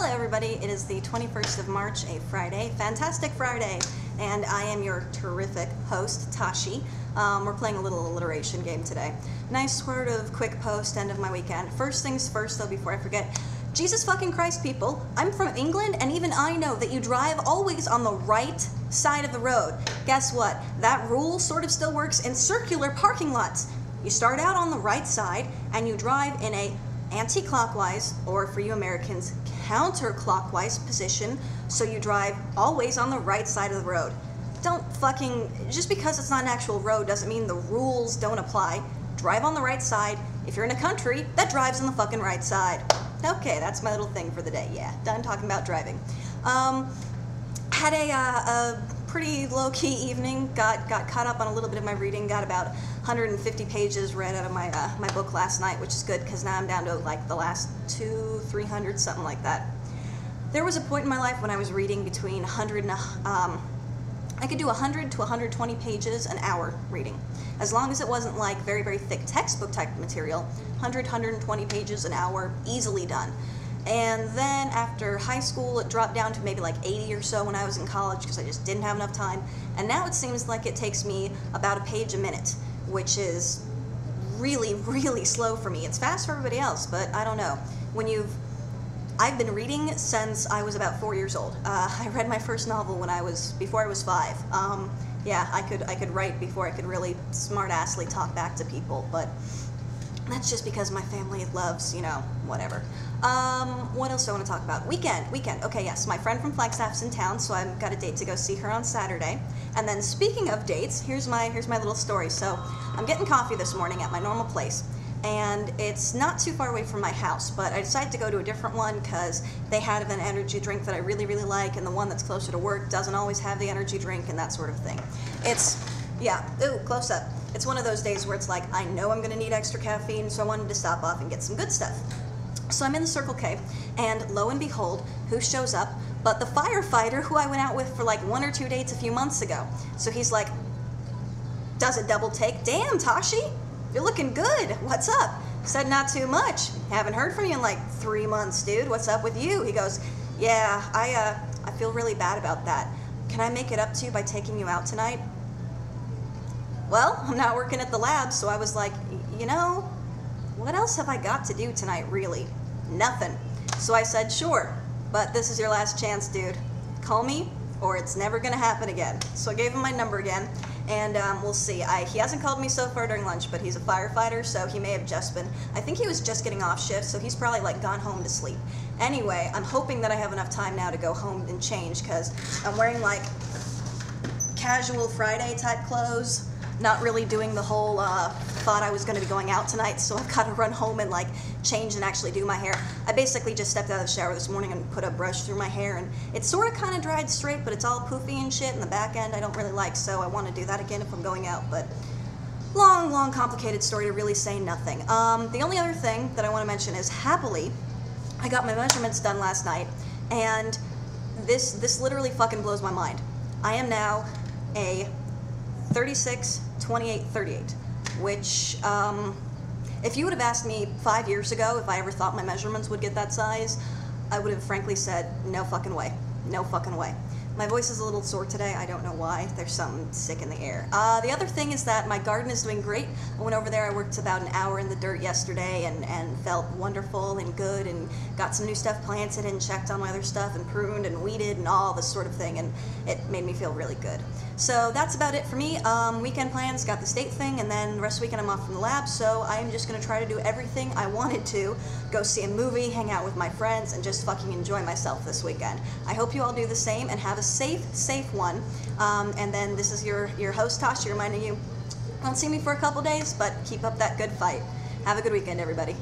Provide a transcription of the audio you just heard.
Hello everybody, it is the 21st of March, a Friday, fantastic Friday, and I am your terrific host, Tashi. We're playing a little alliteration game today. Nice sort of quick post, end of my weekend. First things first though, before I forget, Jesus fucking Christ people, I'm from England and even I know that you drive always on the right side of the road. Guess what? That rule sort of still works in circular parking lots. You start out on the right side and you drive in a anti-clockwise, or for you Americans, counterclockwise position, so you drive always on the right side of the road. Don't fucking, just because it's not an actual road doesn't mean the rules don't apply. Drive on the right side. If you're in a country that drives on the fucking right side. Okay, that's my little thing for the day. Yeah, done talking about driving. Had a pretty low-key evening, got caught up on a little bit of my reading, got about 150 pages read out of my my book last night, which is good because now I'm down to like the last 200-300, something like that. There was a point in my life when I was reading between 100 and I could do 100 to 120 pages an hour reading, as long as it wasn't like very, very thick textbook type material. 100, 120 pages an hour, easily done. And then after high school, it dropped down to maybe like 80 or so when I was in college because I just didn't have enough time. And now it seems like it takes me about a page a minute, which is really, really slow for me. It's fast for everybody else, but I don't know. I've been reading since I was about 4 years old. I read my first novel before I was 5. Yeah, I could write before I could really smart-assly talk back to people, but that's just because my family loves, you know, whatever. What else do I want to talk about? Weekend. Okay, yes, my friend from Flagstaff's in town, so I've got a date to go see her on Saturday. And then speaking of dates, here's my little story. So I'm getting coffee this morning at my normal place, and it's not too far away from my house, but I decided to go to a different one because they had an energy drink that I really, really like, and the one that's closer to work doesn't always have the energy drink and that sort of thing. Yeah, ooh, close up. It's one of those days where it's like, I know I'm going to need extra caffeine, so I wanted to stop off and get some good stuff. So I'm in the Circle K, and lo and behold, who shows up but the firefighter who I went out with for like 1 or 2 dates a few months ago. So he's like, does a double take. Damn, Tashi, you're looking good. What's up? Said not too much. Haven't heard from you in like 3 months, dude. What's up with you? He goes, yeah, I feel really bad about that. Can I make it up to you by taking you out tonight? Well, I'm not working at the lab, so I was like, you know, what else have I got to do tonight, really? Nothing. So I said, sure, but this is your last chance, dude. Call me, or it's never gonna happen again. So I gave him my number again, and we'll see. He hasn't called me so far during lunch, but he's a firefighter, so he may have just been, I think he was just getting off shift, so he's probably like gone home to sleep. Anyway, I'm hoping that I have enough time now to go home and change, because I'm wearing like casual Friday type clothes. Not really doing the whole thought I was going to be going out tonight, so I've got to run home and like change and actually do my hair. I basically just stepped out of the shower this morning and put a brush through my hair, and it's sort of kind of dried straight, but it's all poofy and shit, and the back end I don't really like, so I want to do that again if I'm going out. But long, complicated story to really say nothing. The only other thing that I want to mention is, happily, I got my measurements done last night, and this literally fucking blows my mind. I am now a 36, 28, 38, which, if you would have asked me 5 years ago if I ever thought my measurements would get that size, I would have frankly said, no fucking way. No fucking way. My voice is a little sore today. I don't know why. There's something sick in the air. The other thing is that my garden is doing great. I went over there. I worked about an hour in the dirt yesterday and felt wonderful and good, and got some new stuff planted and checked on my other stuff and pruned and weeded and all this sort of thing, and it made me feel really good. So that's about it for me. Weekend plans, got the state thing, and then the rest of the weekend I'm off from the lab, so I'm just going to try to do everything I wanted to. Go see a movie, hang out with my friends, and just fucking enjoy myself this weekend. I hope you all do the same and have a safe one. And then this is your host, Tashi, reminding you, don't see me for a couple days, but keep up that good fight. Have a good weekend, everybody.